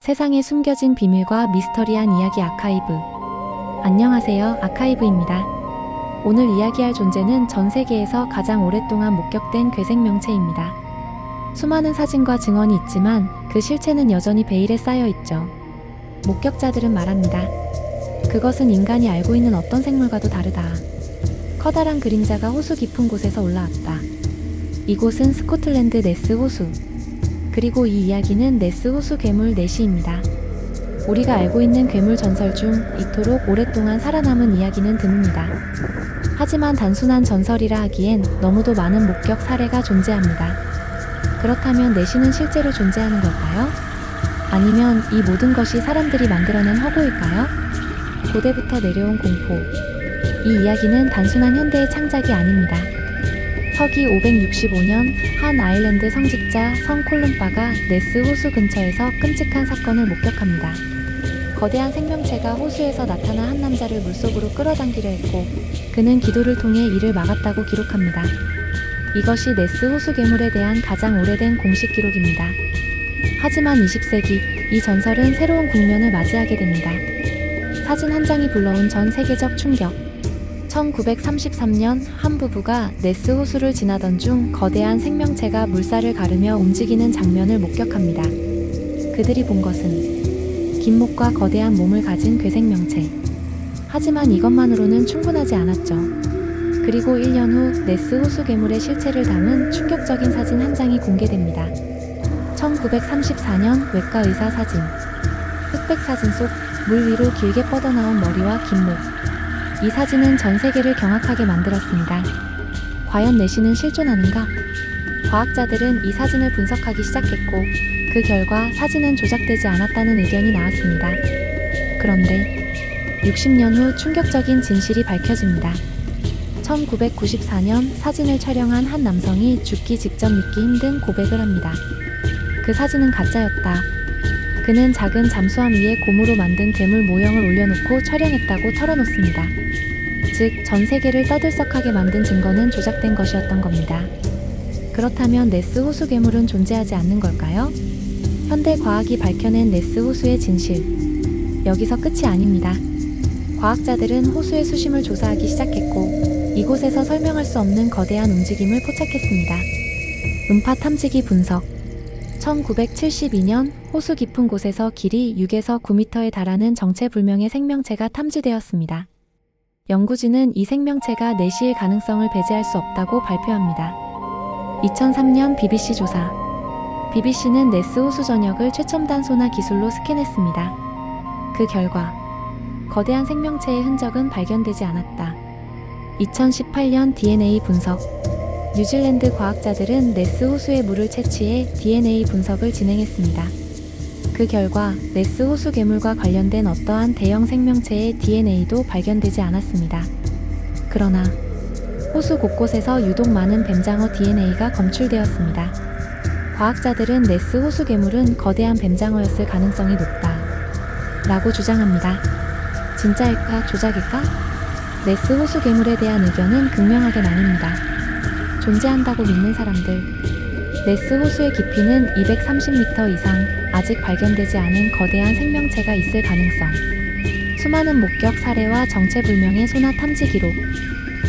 세상에 숨겨진 비밀과 미스터리한 이야기 아카이브. 안녕하세요, 아카이브입니다. 오늘 이야기할 존재는 전 세계에서 가장 오랫동안 목격된 괴생명체입니다. 수많은 사진과 증언이 있지만 그 실체는 여전히 베일에 쌓여 있죠. 목격자들은 말합니다. 그것은 인간이 알고 있는 어떤 생물과도 다르다. 커다란 그림자가 호수 깊은 곳에서 올라왔다. 이곳은 스코틀랜드 네스 호수. 그리고 이 이야기는 네스 호수 괴물 네시입니다. 우리가 알고 있는 괴물 전설 중 이토록 오랫동안 살아남은 이야기는 드뭅니다. 하지만 단순한 전설이라 하기엔 너무도 많은 목격 사례가 존재합니다. 그렇다면 네시는 실제로 존재하는 걸까요? 아니면 이 모든 것이 사람들이 만들어낸 허구일까요? 고대부터 내려온 공포. 이 이야기는 단순한 현대의 창작이 아닙니다. 서기 565년 한 아일랜드 성직자 성 콜룸바가 네스 호수 근처에서 끔찍한 사건을 목격합니다. 거대한 생명체가 호수에서 나타나 한 남자를 물속으로 끌어당기려 했고 그는 기도를 통해 이를 막았다고 기록합니다. 이것이 네스 호수 괴물에 대한 가장 오래된 공식 기록입니다. 하지만 20세기 이 전설은 새로운 국면을 맞이하게 됩니다. 사진 한 장이 불러온 전 세계적 충격. 1933년 한 부부가 네스 호수를 지나던 중 거대한 생명체가 물살을 가르며 움직이는 장면을 목격합니다. 그들이 본 것은 긴 목과 거대한 몸을 가진 괴생명체. 하지만 이것만으로는 충분하지 않았죠. 그리고 1년 후 네스 호수 괴물의 실체를 담은 충격적인 사진 한 장이 공개됩니다. 1934년 외과 의사 사진. 흑백 사진 속 물 위로 길게 뻗어나온 머리와 긴 목. 이 사진은 전 세계를 경악하게 만들었습니다. 과연 네시는 실존하는가? 과학자들은 이 사진을 분석하기 시작했고 그 결과 사진은 조작되지 않았다는 의견이 나왔습니다. 그런데 60년 후 충격적인 진실이 밝혀집니다. 1994년 사진을 촬영한 한 남성이 죽기 직전 믿기 힘든 고백을 합니다. 그 사진은 가짜였다. 그는 작은 잠수함 위에 고무로 만든 괴물 모형을 올려놓고 촬영했다고 털어놓습니다. 즉, 전 세계를 떠들썩하게 만든 증거는 조작된 것이었던 겁니다. 그렇다면 네스 호수 괴물은 존재하지 않는 걸까요? 현대 과학이 밝혀낸 네스 호수의 진실. 여기서 끝이 아닙니다. 과학자들은 호수의 수심을 조사하기 시작했고 이곳에서 설명할 수 없는 거대한 움직임을 포착했습니다. 음파 탐지기 분석. 1972년 호수 깊은 곳에서 길이 6에서 9m에 달하는 정체불명의 생명체가 탐지되었습니다. 연구진은 이 생명체가 네시일 가능성을 배제할 수 없다고 발표합니다. 2003년 BBC 조사. BBC는 네스 호수 전역을 최첨단 소나 기술로 스캔했습니다. 그 결과 거대한 생명체의 흔적은 발견되지 않았다. 2018년 DNA 분석. 뉴질랜드 과학자들은 네스 호수의 물을 채취해 DNA 분석을 진행했습니다. 그 결과 네스 호수 괴물과 관련된 어떠한 대형 생명체의 DNA도 발견되지 않았습니다. 그러나 호수 곳곳에서 유독 많은 뱀장어 DNA가 검출되었습니다. 과학자들은 네스 호수 괴물은 거대한 뱀장어였을 가능성이 높다 라고 주장합니다. 진짜일까 조작일까? 네스 호수 괴물에 대한 의견은 극명하게 나뉩니다. 존재한다고 믿는 사람들. 네스 호수의 깊이는 230m 이상, 아직 발견되지 않은 거대한 생명체가 있을 가능성. 수많은 목격 사례와 정체불명의 소나 탐지 기록.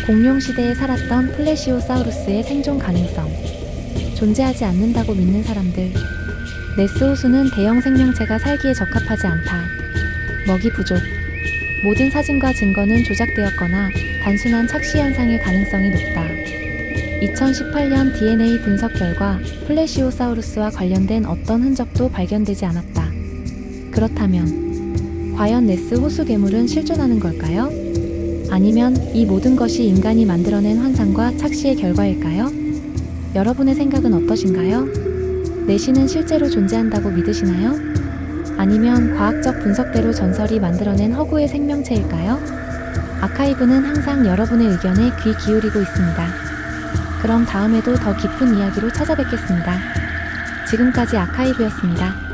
공룡 시대에 살았던 플래시오사우루스의 생존 가능성. 존재하지 않는다고 믿는 사람들. 네스 호수는 대형 생명체가 살기에 적합하지 않다. 먹이 부족. 모든 사진과 증거는 조작되었거나 단순한 착시 현상일 가능성이 높다. 2018년 DNA 분석 결과 플래시오사우루스와 관련된 어떤 흔적도 발견되지 않았다. 그렇다면 과연 네스 호수 괴물은 실존하는 걸까요? 아니면 이 모든 것이 인간이 만들어낸 환상과 착시의 결과일까요? 여러분의 생각은 어떠신가요? 네시는 실제로 존재한다고 믿으시나요? 아니면 과학적 분석대로 전설이 만들어낸 허구의 생명체일까요? 아카이브는 항상 여러분의 의견에 귀 기울이고 있습니다. 그럼 다음에도 더 깊은 이야기로 찾아뵙겠습니다. 지금까지 아카이브였습니다.